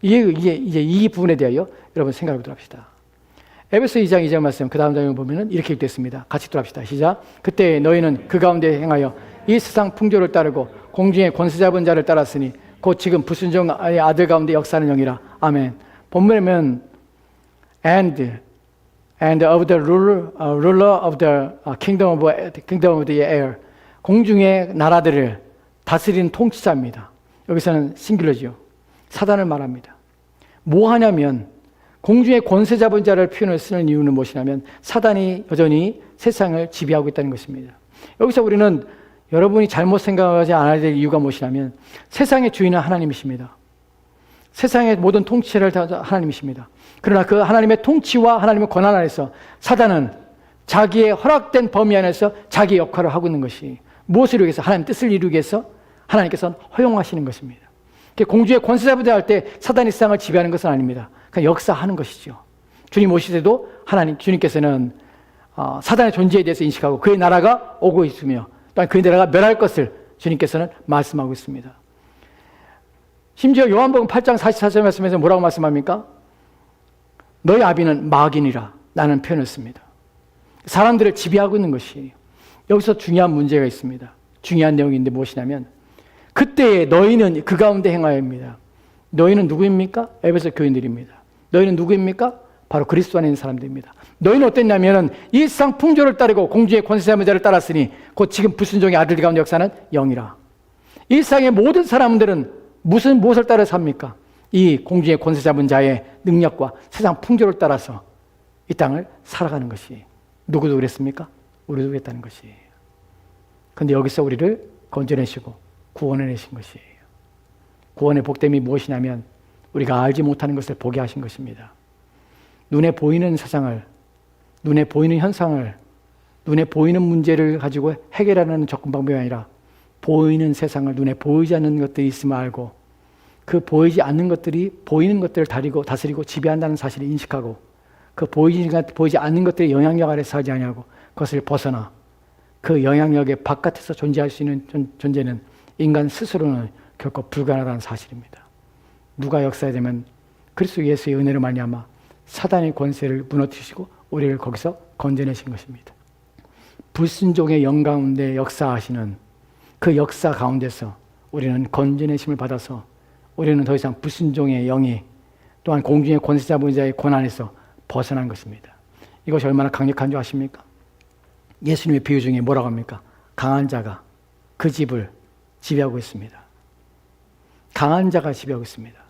이제 이 부분에 대하여 여러분 생각해 보도록 합시다. 에베소 2장 2절 말씀 그 다음 장면 보면은 이렇게 읽겠습니다. 같이 들어갑시다. 시작. 그때 너희는 그 가운데 행하여 이 세상 풍조를 따르고 공중의 권세 잡은 자를 따랐으니 곧 지금 불순종의 아들 가운데 역사하는 영이라. 아멘. 본문에는 and of the ruler of the kingdom of the air, 공중의 나라들을 다스리는 통치자입니다. 여기서는 싱귤러지요. 사단을 말합니다. 뭐 하냐면 공중의 권세 잡은 자를 표현을 쓰는 이유는 무엇이냐면 사단이 여전히 세상을 지배하고 있다는 것입니다. 여기서 우리는 여러분이 잘못 생각하지 않아야 될 이유가 무엇이냐면 세상의 주인은 하나님이십니다. 세상의 모든 통치를 다 하나님이십니다. 그러나 그 하나님의 통치와 하나님의 권한 안에서 사단은 자기의 허락된 범위 안에서 자기 역할을 하고 있는 것이 무엇을 위해서? 하나님 뜻을 이루기 위해서 하나님께서는 허용하시는 것입니다. 공주의 권세 잡으려 할 때 사단이 세상을 지배하는 것은 아닙니다. 그냥 역사하는 것이죠. 주님 오실 때도 주님께서는 사단의 존재에 대해서 인식하고 그의 나라가 오고 있으며 또한 그의 나라가 멸할 것을 주님께서는 말씀하고 있습니다. 심지어 요한복음 8장 44절 말씀에서 뭐라고 말씀합니까? 너희 아비는 마귀니라 라는 표현을 씁니다. 사람들을 지배하고 있는 것이 여기서 중요한 문제가 있습니다. 중요한 내용인데 무엇이냐면 그때에 너희는 그 가운데 행하여입니다. 너희는 누구입니까? 에베소 교인들입니다. 너희는 누구입니까? 바로 그리스도 안에 있는 사람들입니다. 너희는 어땠냐면 이 세상 풍조를 따르고 공주의 권세 잡은 자를 따랐으니 곧 지금 불순종의 아들 가운데 역사는 영이라. 이 세상의 모든 사람들은 무엇을 따라 삽니까? 이 공주의 권세 잡은 자의 능력과 세상 풍조를 따라서 이 땅을 살아가는 것이 누구도 그랬습니까? 우리도 그랬다는 것이에요. 그런데 여기서 우리를 건져내시고 구원해내신 것이에요. 구원의 복됨이 무엇이냐면 우리가 알지 못하는 것을 보게 하신 것입니다. 눈에 보이는 세상을, 눈에 보이는 현상을, 눈에 보이는 문제를 가지고 해결하는 접근 방법이 아니라 보이는 세상을, 눈에 보이지 않는 것들이 있음을 알고 그 보이지 않는 것들이 보이는 것들을 다스리고 지배한다는 사실을 인식하고 그 보이지 않는 것들의 영향력 아래서 살지 아니하고 그것을 벗어나 그 영향력의 바깥에서 존재할 수 있는 존재는 인간 스스로는 결코 불가능하다는 사실입니다. 누가 역사되면 그리스도 예수의 은혜로 말미암아 사단의 권세를 무너뜨리시고 우리를 거기서 건져내신 것입니다. 불순종의 영 가운데 역사하시는 그 역사 가운데서 우리는 건져내심을 받아서 우리는 더 이상 불순종의 영이 또한 공중의 권세 잡은 자의 권한에서 벗어난 것입니다. 이것이 얼마나 강력한 줄 아십니까? 예수님의 비유 중에 뭐라고 합니까? 강한 자가 그 집을 지배하고 있습니다. 강한 자가 지배하고 있습니다.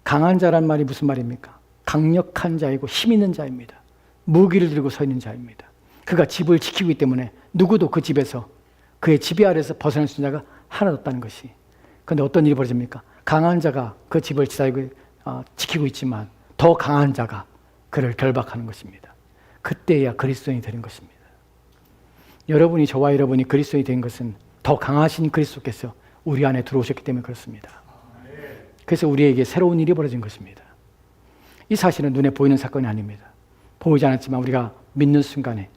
강한 자란 말이 무슨 말입니까? 강력한 자이고 힘 있는 자입니다. 무기를 들고 서 있는 자입니다. 그가 집을 지키고 있기 때문에 누구도 그 집에서 그의 지배 아래에서 벗어날 수 있는 자가 하나도 없다는 것이. 그런데 어떤 일이 벌어집니까? 강한 자가 그 집을 지키고 있지만 더 강한 자가 그를 결박하는 것입니다. 그때야 그리스도인이 되는 것입니다. 저와 여러분이 그리스도인이 된 것은 더 강하신 그리스도께서 우리 안에 들어오셨기 때문에 그렇습니다. 그래서 우리에게 새로운 일이 벌어진 것입니다. 이 사실은 눈에 보이는 사건이 아닙니다. 보이지 않았지만 우리가 믿는 순간에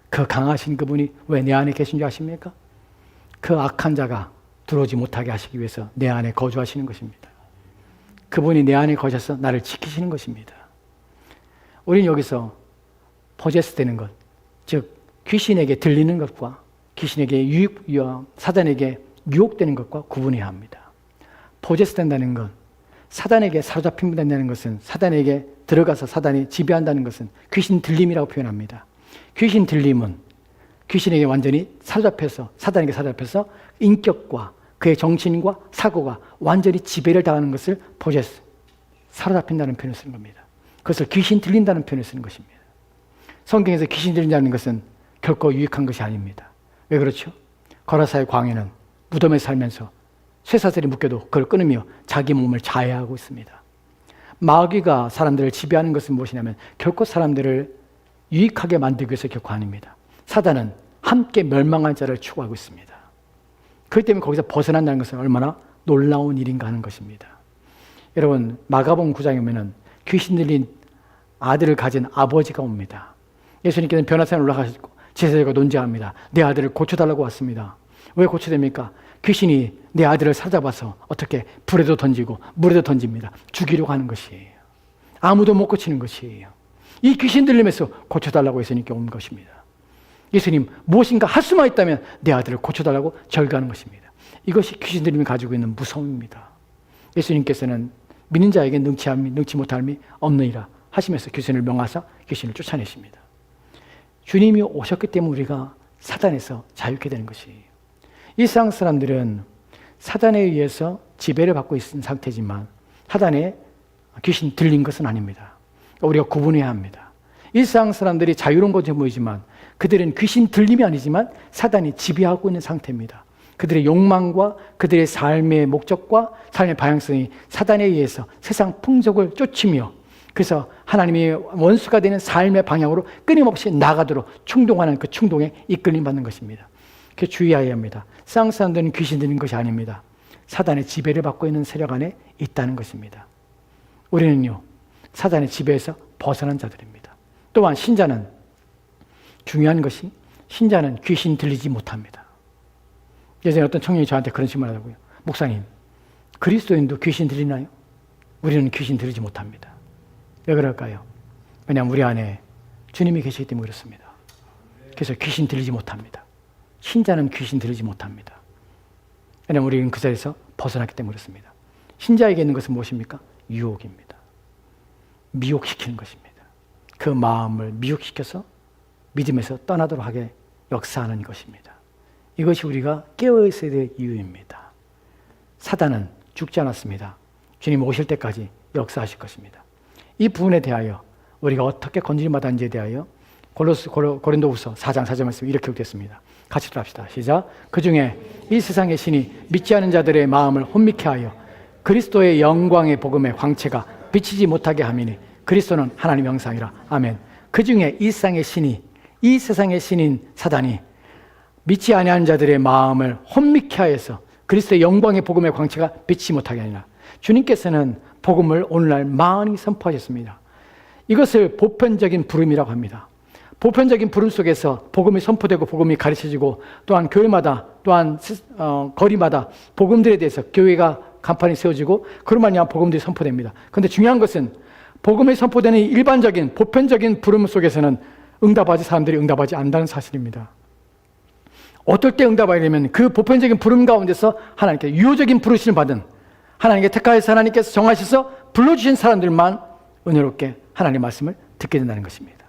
그 강하신 그분이 왜 내 안에 계신 줄 아십니까? 그 악한 자가 들어오지 못하게 하시기 위해서 내 안에 거주하시는 것입니다. 그분이 내 안에 거주해서 나를 지키시는 것입니다. 우리는 여기서 포제스 되는 것, 즉 귀신에게 들리는 것과 귀신에게 사단에게 유혹되는 것과 구분해야 합니다. 포제스 된다는 건 사단에게 사로잡힌다는 것은, 사단에게 들어가서 사단이 지배한다는 것은 귀신 들림이라고 표현합니다. 귀신 들림은 귀신에게 완전히 사로잡혀서, 사단에게 사로잡혀서 인격과 그의 정신과 사고가 완전히 지배를 당하는 것을 보셨어요. 사로잡힌다는 표현을 쓰는 겁니다. 그것을 귀신 들린다는 표현을 쓰는 것입니다. 성경에서 귀신 들린다는 것은 결코 유익한 것이 아닙니다. 왜 그렇죠? 거라사의 광야는 무덤에 살면서 쇠사슬이 묶여도 그걸 끊으며 자기 몸을 자해하고 있습니다. 마귀가 사람들을 지배하는 것은 무엇이냐면 결코 사람들을 유익하게 만들기 위해서 결코 아닙니다. 사단은 함께 멸망한 자를 추구하고 있습니다. 그렇기 때문에 거기서 벗어난다는 것은 얼마나 놀라운 일인가 하는 것입니다. 여러분, 마가복음 9장에 보면 귀신 들린 아들을 가진 아버지가 옵니다. 예수님께서는 변화산에 올라가시고 제자들과 논쟁합니다. 내 아들을 고쳐달라고 왔습니다. 왜 고쳐됩니까? 귀신이 내 아들을 사로잡아서 어떻게 불에도 던지고 물에도 던집니다. 죽이려고 하는 것이에요. 아무도 못 고치는 것이에요. 이 귀신 들림에서 고쳐달라고 예수님께 온 것입니다. 예수님, 무엇인가 할 수만 있다면 내 아들을 고쳐달라고 절규하는 것입니다. 이것이 귀신 들림이 가지고 있는 무서움입니다. 예수님께서는 믿는 자에게 능치 못함이 없느니라 하시면서 귀신을 명하사 귀신을 쫓아내십니다. 주님이 오셨기 때문에 우리가 사단에서 자유케 되는 것이에요. 이 세상 사람들은 사단에 의해서 지배를 받고 있는 상태지만 사단에 귀신 들린 것은 아닙니다. 우리가 구분해야 합니다. 이 세상 사람들이 자유로운 것처 보이지만 그들은 귀신 들림이 아니지만 사단이 지배하고 있는 상태입니다. 그들의 욕망과 그들의 삶의 목적과 삶의 방향성이 사단에 의해서 세상 풍속을 쫓으며 그래서 하나님의 원수가 되는 삶의 방향으로 끊임없이 나가도록 충동하는 그 충동에 이끌림 받는 것입니다. 그래서 주의해야 합니다. 세상 사람들은 귀신 들린 것이 아닙니다. 사단의 지배를 받고 있는 세력 안에 있다는 것입니다. 우리는요, 사단의 지배에서 벗어난 자들입니다. 또한 신자는 중요한 것이 신자는 귀신 들리지 못합니다. 예전에 어떤 청년이 저한테 그런 질문을 하더라고요. 목사님, 그리스도인도 귀신 들리나요? 우리는 귀신 들리지 못합니다. 왜 그럴까요? 왜냐하면 우리 안에 주님이 계시기 때문에 그렇습니다. 그래서 귀신 들리지 못합니다. 신자는 귀신 들리지 못합니다. 왜냐하면 우리는 그 자리에서 벗어났기 때문에 그렇습니다. 신자에게 있는 것은 무엇입니까? 유혹입니다. 미혹시키는 것입니다. 그 마음을 미혹시켜서 믿음에서 떠나도록 하게 역사하는 것입니다. 이것이 우리가 깨어있어야 될 이유입니다. 사단은 죽지 않았습니다. 주님 오실 때까지 역사하실 것입니다. 이 부분에 대하여 우리가 어떻게 건질받았는지에 대하여 고린도후서 4장 4절 말씀이 이렇게 기록됐습니다. 같이 합시다. 시작. 그 중에 이 세상의 신이 믿지 않은 자들의 마음을 혼미케 하여 그리스도의 영광의 복음의 광채가 비치지 못하게 함이니 그리스도는 하나님의 형상이라. 아멘. 그 중에 이 세상의 신인 사단이 믿지 아니하는 자들의 마음을 혼미케 하여서 그리스도의 영광의 복음의 광채가 비치지 못하게 하니라. 주님께서는 복음을 오늘날 많이 선포하셨습니다. 이것을 보편적인 부름이라고 합니다. 보편적인 부름 속에서 복음이 선포되고 복음이 가르쳐지고 또한 교회마다 또한 거리마다 복음들에 대해서 교회가 간판이 세워지고 그런 말이야 복음들이 선포됩니다. 그런데 중요한 것은 복음이 선포되는 일반적인 보편적인 부름 속에서는 사람들이 응답하지 않는다는 사실입니다. 어떨 때 응답하게 되면 그 보편적인 부름 가운데서 하나님께 유효적인 부르심을 받은 하나님께 택하여서 하나님께서 정하셔서 불러주신 사람들만 은혜롭게 하나님의 말씀을 듣게 된다는 것입니다.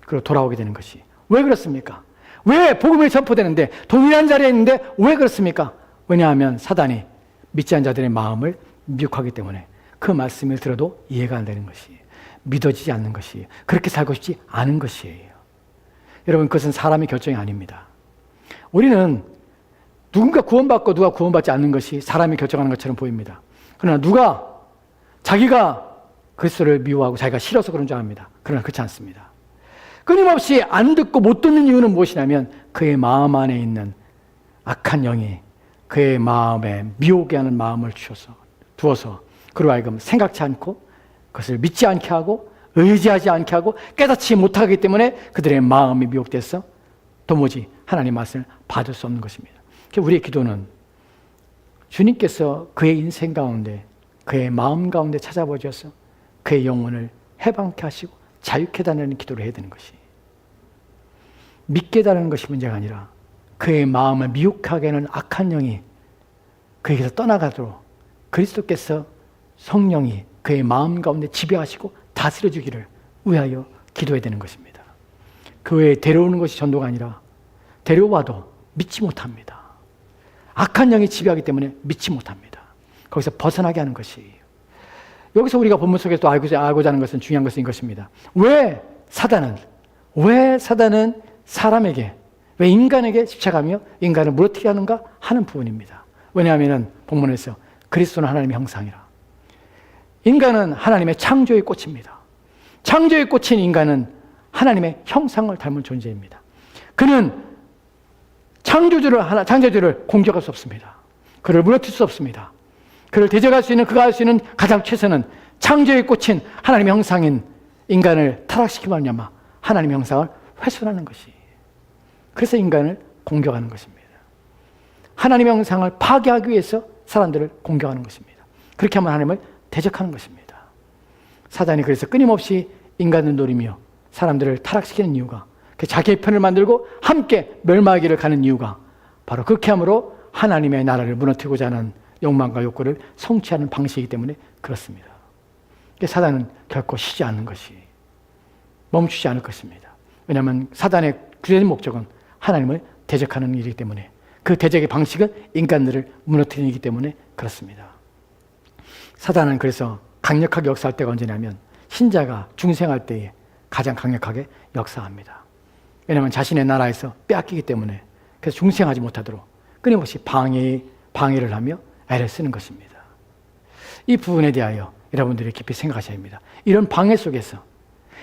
그리고 돌아오게 되는 것이. 왜 그렇습니까? 왜 복음이 선포되는데 동일한 자리에 있는데 왜 그렇습니까? 왜냐하면 사단이 믿지 않은 자들의 마음을 미혹하기 때문에 그 말씀을 들어도 이해가 안 되는 것이에요. 믿어지지 않는 것이에요. 그렇게 살고 싶지 않은 것이에요. 여러분, 그것은 사람의 결정이 아닙니다. 우리는 누군가 구원받고 누가 구원받지 않는 것이 사람이 결정하는 것처럼 보입니다. 그러나 자기가 그리스도를 미워하고 자기가 싫어서 그런 줄 압니다. 그러나 그렇지 않습니다. 끊임없이 안 듣고 못 듣는 이유는 무엇이냐면 그의 마음 안에 있는 악한 영이 그의 마음에 미혹게 하는 마음을 두어서 그로 하여금 생각지 않고 그것을 믿지 않게 하고 의지하지 않게 하고 깨닫지 못하기 때문에 그들의 마음이 미혹돼서 도무지 하나님의 말씀을 받을 수 없는 것입니다. 우리의 기도는 주님께서 그의 인생 가운데 그의 마음 가운데 찾아보셔서 그의 영혼을 해방케 하시고 자유케 해달라는 기도를 해야 되는 것이, 믿게 해달라는 것이 문제가 아니라 그의 마음을 미혹하게 하는 악한 영이 그에게서 떠나가도록 그리스도께서 성령이 그의 마음 가운데 지배하시고 다스려 주기를 위하여 기도해야 되는 것입니다. 그 외에 데려오는 것이 전도가 아니라 데려와도 믿지 못합니다. 악한 영이 지배하기 때문에 믿지 못합니다. 거기서 벗어나게 하는 것이에요. 여기서 우리가 본문 속에서 또 알고자 하는 것은 중요한 것은 이것입니다. 왜 사단은 사람에게, 왜 인간에게 집착하며 인간을 무너뜨리게 하는가 하는 부분입니다. 왜냐하면 본문에서 그리스도는 하나님의 형상이라. 인간은 하나님의 창조의 꽃입니다. 창조의 꽃인 인간은 하나님의 형상을 닮은 존재입니다. 그는 창조주를 공격할 수 없습니다. 그를 무너뜨릴 수 없습니다. 그를 대적할 수 있는, 그가 할 수 있는 가장 최선은 창조의 꽃인 하나님의 형상인 인간을 타락시키며 말미암아 하나님의 형상을 훼손하는 것이에요. 그래서 인간을 공격하는 것입니다. 하나님의 형상을 파괴하기 위해서 사람들을 공격하는 것입니다. 그렇게 하면 하나님을 대적하는 것입니다. 사단이 그래서 끊임없이 인간을 노리며 사람들을 타락시키는 이유가, 자기의 편을 만들고 함께 멸망하기를 가는 이유가 바로 그렇게 함으로 하나님의 나라를 무너뜨리고자 하는 욕망과 욕구를 성취하는 방식이기 때문에 그렇습니다. 사단은 결코 쉬지 않는 것이, 멈추지 않을 것입니다. 왜냐하면 사단의 구체적인 목적은 하나님을 대적하는 일이기 때문에, 그 대적의 방식은 인간들을 무너뜨리는 일이기 때문에 그렇습니다. 사단은 그래서 강력하게 역사할 때가 언제냐면 신자가 중생할 때에 가장 강력하게 역사합니다. 왜냐하면 자신의 나라에서 빼앗기기 때문에, 그래서 중생하지 못하도록 끊임없이 방해를 하며 애를 쓰는 것입니다. 이 부분에 대하여 여러분들이 깊이 생각하셔야 합니다. 이런 방해 속에서,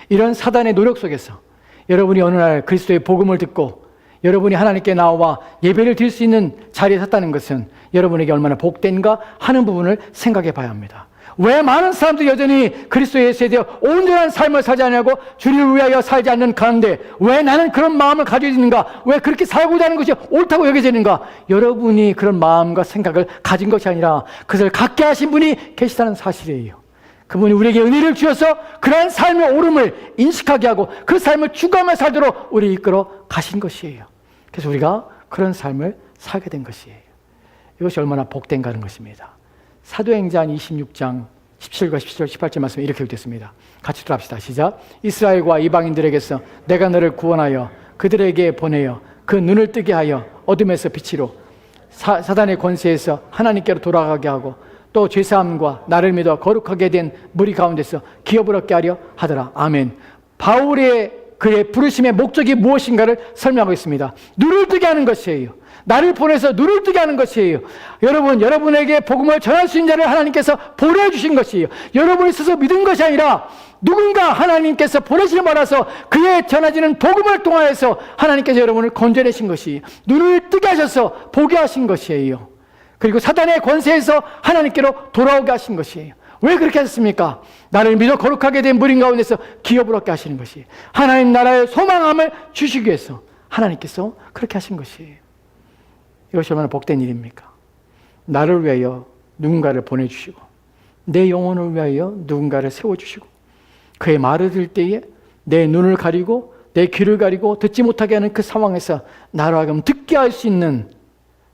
이런 사단의 노력 속에서 여러분이 어느 날 그리스도의 복음을 듣고 여러분이 하나님께 나와 예배를 드릴 수 있는 자리에 섰다는 것은 여러분에게 얼마나 복된가 하는 부분을 생각해 봐야 합니다. 왜 많은 사람들이 여전히 그리스도 예수에 대해 온전한 삶을 살지 않냐고, 주를 위하여 살지 않는 가운데 왜 나는 그런 마음을 가지고 있는가, 왜 그렇게 살고자 하는 것이 옳다고 여겨지는가? 여러분이 그런 마음과 생각을 가진 것이 아니라 그것을 갖게 하신 분이 계시다는 사실이에요. 그분이 우리에게 은혜를 주셔서 그러한 삶의 옳음을 인식하게 하고 그 삶을 추구하며 살도록 우리 이끌어 가신 것이에요. 그래서 우리가 그런 삶을 살게 된 것이에요. 이것이 얼마나 복된가 하는 것입니다. 사도행전 26장 17과 17, 18절 말씀에 이렇게 되었습니다. 같이 들어갑시다. 시작. 이스라엘과 이방인들에게서 내가 너를 구원하여 그들에게 보내어 그 눈을 뜨게 하여 어둠에서 빛으로 사단의 권세에서 하나님께로 돌아가게 하고 또 죄사함과 나를 믿어 거룩하게 된 무리 가운데서 기업을 얻게 하려 하더라. 아멘. 바울의 그의 부르심의 목적이 무엇인가를 설명하고 있습니다. 눈을 뜨게 하는 것이에요. 나를 보내서 눈을 뜨게 하는 것이에요. 여러분에게 복음을 전할 수 있는 자를 하나님께서 보내주신 것이에요. 여러분이 스스로 믿은 것이 아니라 누군가 하나님께서 보내시는 받아서 그의 전해지는 복음을 통하여서 하나님께서 여러분을 건져내신 것이에요. 눈을 뜨게 하셔서 보게 하신 것이에요. 그리고 사단의 권세에서 하나님께로 돌아오게 하신 것이에요. 왜 그렇게 하셨습니까? 나를 믿어 거룩하게 된 무리 가운데서 기업을 얻게 하시는 것이에요. 하나님 나라의 소망함을 주시기 위해서 하나님께서 그렇게 하신 것이에요. 이것이 얼마나 복된 일입니까? 나를 위하여 누군가를 보내주시고 내 영혼을 위하여 누군가를 세워주시고 그의 말을 들을 때에 내 눈을 가리고 내 귀를 가리고 듣지 못하게 하는 그 상황에서 나로 하여금 듣게 할 수 있는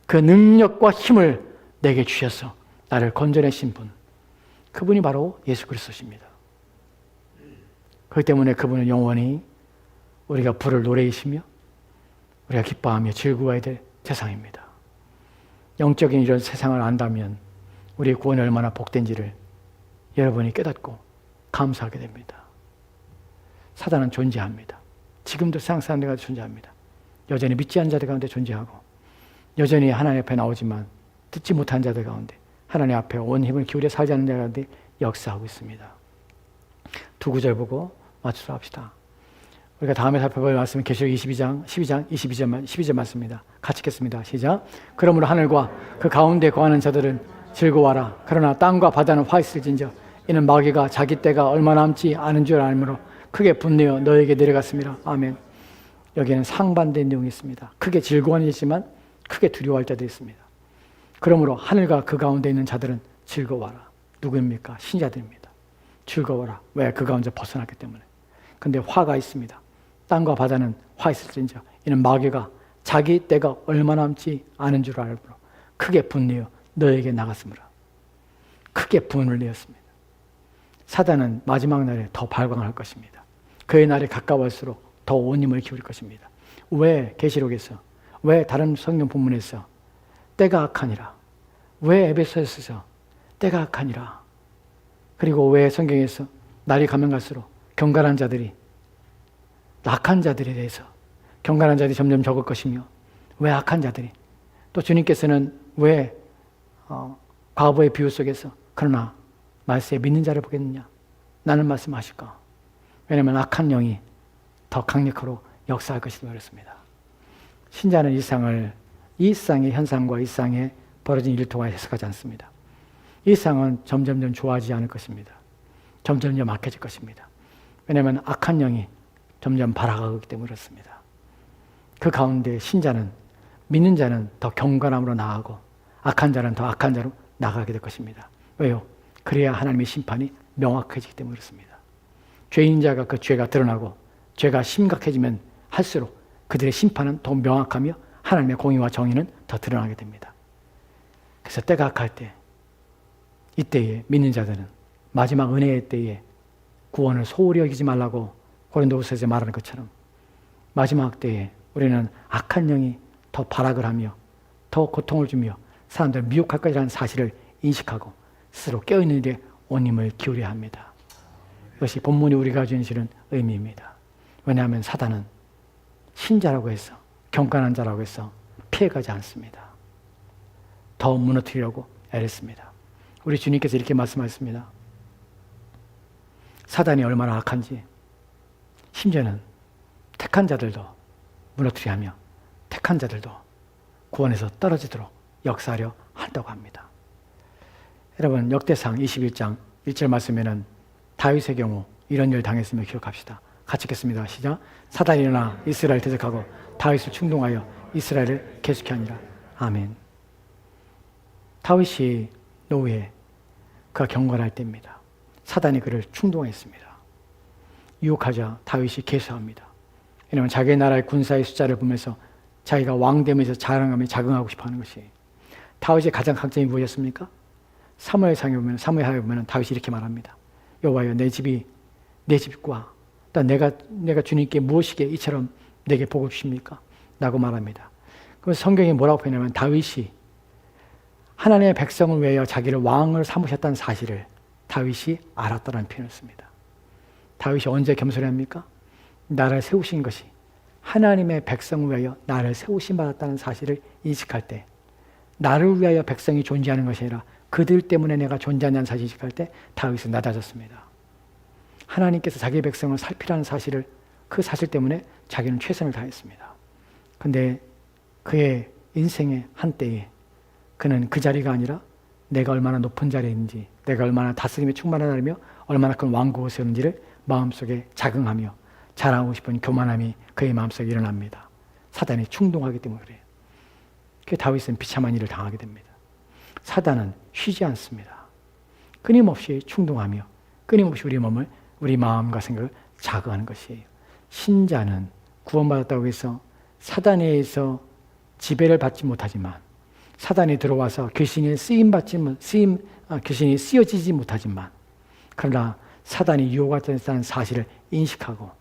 그 능력과 힘을 내게 주셔서 나를 건져내신 분, 그분이 바로 예수 그리스도십니다. 그렇기 때문에 그분은 영원히 우리가 부를 노래이시며 우리가 기뻐하며 즐거워야 될 세상입니다. 영적인 이런 세상을 안다면 우리의 구원이 얼마나 복된지를 여러분이 깨닫고 감사하게 됩니다. 사단은 존재합니다. 지금도 세상 사람들 가운데 존재합니다. 여전히 믿지 않은 자들 가운데 존재하고 여전히 하나님 앞에 나오지만 듣지 못한 자들 가운데 하나님 앞에 온 힘을 기울여 살지 않는 자들 가운데 역사하고 있습니다. 두 구절 보고 마치도록 합시다. 우리가 다음에 살펴볼 말씀은 계시록 12장 12절 말씀입니다. 같이 읽겠습니다. 시작. 그러므로 하늘과 그 가운데 거하는 자들은 즐거워하라. 그러나 땅과 바다는 화 있을진저 이는 마귀가 자기 때가 얼마 남지 않은 줄 알므로 크게 분내어 너에게 내려갔습니다. 아멘. 여기에는 상반된 내용이 있습니다. 크게 즐거워하는 일이지만 크게 두려워할 자도 있습니다. 그러므로 하늘과 그 가운데 있는 자들은 즐거워하라. 누구입니까? 신자들입니다. 즐거워라. 왜? 그 가운데 벗어났기 때문에. 근데 화가 있습니다. 땅과 바다는 화 있을진저 이는 마귀가 자기 때가 얼마 남지 않은 줄 알므로 크게 분내어 너에게 나갔으므로. 크게 분을 내었습니다. 사단은 마지막 날에 더 발광할 것입니다. 그의 날이 가까울수록 더 온 힘을 기울일 것입니다. 왜 계시록에서, 왜 다른 성경 본문에서 때가 악하니라, 왜 에베소서에서 때가 악하니라, 그리고 왜 성경에서 날이 가면 갈수록 경건한 자들이 악한 자들에 대해서 경건한 자들이 점점 적을 것이며, 왜 악한 자들이, 또 주님께서는 왜 과거의 비유 속에서 그러나 말세에 믿는 자를 보겠느냐 나는 말씀하실까? 왜냐하면 악한 영이 더 강력하로 역사할 것이기 그렇습니다. 신자는 이 세상의 현상과 이 세상에 벌어진 일토가 해석하지 않습니다. 이 세상은 점점점 좋아지지 않을 것입니다. 점점점 악해질 것입니다. 왜냐하면 악한 영이 점점 발아가기 때문에 그렇습니다. 그 가운데 신자는, 믿는 자는 더 경건함으로 나아가고 악한 자는 더 악한 자로 나가게 될 것입니다. 왜요? 그래야 하나님의 심판이 명확해지기 때문에 그렇습니다. 죄인 자가 그 죄가 드러나고 죄가 심각해지면 할수록 그들의 심판은 더 명확하며 하나님의 공의와 정의는 더 드러나게 됩니다. 그래서 때가 악할 때, 이때에 믿는 자들은 마지막 은혜의 때에 구원을 소홀히 여기지 말라고 고린도후서에서 말하는 것처럼 마지막 때에 우리는 악한 영이 더 발악을 하며 더 고통을 주며 사람들을 미혹할 것이라는 사실을 인식하고 스스로 깨어있는 일에 온 힘을 기울여야 합니다. 이것이 본문이 우리가 주는 의미입니다. 왜냐하면 사단은 신자라고 해서, 경건한 자라고 해서 피해가지 않습니다. 더 무너뜨리려고 애랬습니다. 우리 주님께서 이렇게 말씀하셨습니다. 사단이 얼마나 악한지 심지어는 택한 자들도 무너뜨리려 하며 택한 자들도 구원에서 떨어지도록 역사하려 한다고 합니다. 여러분, 역대상 21장 1절 말씀에는 다윗의 경우 이런 일을 당했음을 기억합시다. 같이 읽겠습니다. 시작. 사단이 일어나 이스라엘 대적하고 다윗을 충동하여 이스라엘을 계속케 하니라. 아멘. 다윗이 노후에 그가 경건할 때입니다. 사단이 그를 충동했습니다. 유혹하자 다윗이 계속합니다. 왜냐하면 자기의 나라의 군사의 숫자를 보면서 자기가 왕되면서 자랑하며 자긍하고 싶어하는 것이. 다윗의 가장 강점이 무엇이었습니까? 사무엘상에 보면, 사무엘하에 보면 다윗이 이렇게 말합니다. 여호와여, 내 집과 또 내가 주님께 무엇이기에 이처럼 내게 복을 주십니까? 라고 말합니다. 그래서 성경이 뭐라고 표현하면 다윗이 하나님의 백성을 위하여 자기를 왕을 삼으셨다는 사실을 다윗이 알았다는 표현을 씁니다. 다윗이 언제 겸손합니까? 나를 세우신 것이 하나님의 백성을 위하여 나를 세우신 받았다는 사실을 인식할 때, 나를 위하여 백성이 존재하는 것이 아니라 그들 때문에 내가 존재한다는 사실을 인식할 때 다윗은 낮아졌습니다. 하나님께서 자기 백성을 살피라는 사실을, 그 사실 때문에 자기는 최선을 다했습니다. 그런데 그의 인생의 한때에 그는 그 자리가 아니라 내가 얼마나 높은 자리에 있는지, 내가 얼마나 다스림에 충만한 자리며 얼마나 큰 왕국을 세우는지를 마음속에 자긍하며 자랑하고 싶은 교만함이 그의 마음속에 일어납니다. 사단이 충동하기 때문에 그래요. 그 다윗은 비참한 일을 당하게 됩니다. 사단은 쉬지 않습니다. 끊임없이 충동하며 끊임없이 우리 몸을, 우리 마음과 생각을 자극하는 것이에요. 신자는 구원받았다고 해서 사단에 의해서 지배를 받지 못하지만, 사단이 들어와서 귀신이 귀신이 쓰여지지 못하지만, 그러나 사단이 유혹한다는 사실을 인식하고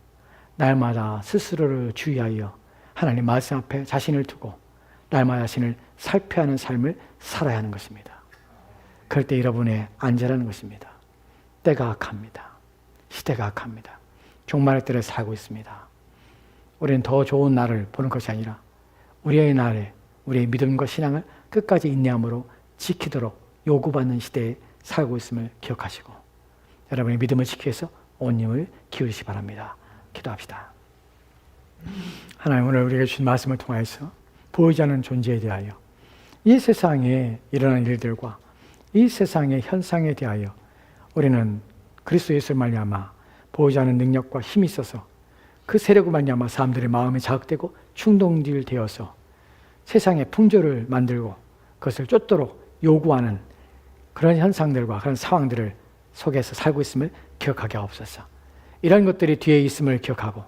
날마다 스스로를 주의하여 하나님 말씀 앞에 자신을 두고 날마다 자신을 살펴야 하는 삶을 살아야 하는 것입니다. 그럴 때 여러분의 안전하는 것입니다. 때가 악합니다. 시대가 악합니다. 종말의 때를 살고 있습니다. 우리는 더 좋은 날을 보는 것이 아니라 우리의 날에 우리의 믿음과 신앙을 끝까지 인내함으로 지키도록 요구받는 시대에 살고 있음을 기억하시고 여러분의 믿음을 지키기 위해서 온 힘을 기울이시기 바랍니다. 기도합시다. 하나님, 오늘 우리에게 주신 말씀을 통하여서 보이지 않는 존재에 대하여, 이 세상에 일어나는 일들과 이 세상의 현상에 대하여 우리는 그리스도 예수를 말미암아 보이지 않는 능력과 힘이 있어서 그 세력을 말미암아 사람들의 마음이 자극되고 충동되어서 세상의 풍조를 만들고 그것을 쫓도록 요구하는 그런 현상들과 그런 상황들을 속에서 살고 있음을 기억하게 하옵소서. 이런 것들이 뒤에 있음을 기억하고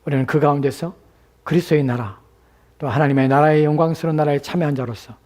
우리는 그 가운데서 그리스도의 나라, 또 하나님의 나라의 영광스러운 나라에 참여한 자로서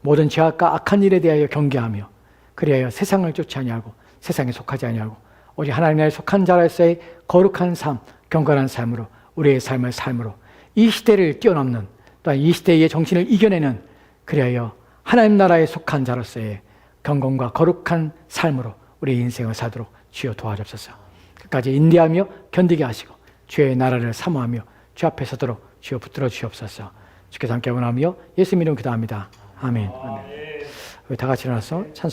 모든 죄악과 악한 일에 대하여 경계하며 그리하여 세상을 쫓지 아니하고 세상에 속하지 아니하고 오직 하나님 나라에 속한 자로서의 거룩한 삶, 경건한 삶으로 우리의 삶을 삶으로 이 시대를 뛰어넘는 또한 이 시대의 정신을 이겨내는 그리하여 하나님 나라에 속한 자로서의 경건과 거룩한 삶으로 우리의 인생을 살도록 주여 도와주옵소서. 끝까지 인내하며 견디게 하시고 주의 나라를 사모하며 주 앞에 서도록 주여 붙들어 주옵소서. 주께서 함께 원하며 예수 이름으로 기도합니다. 아멘. 아멘. 우리 다 같이 일어나서 찬송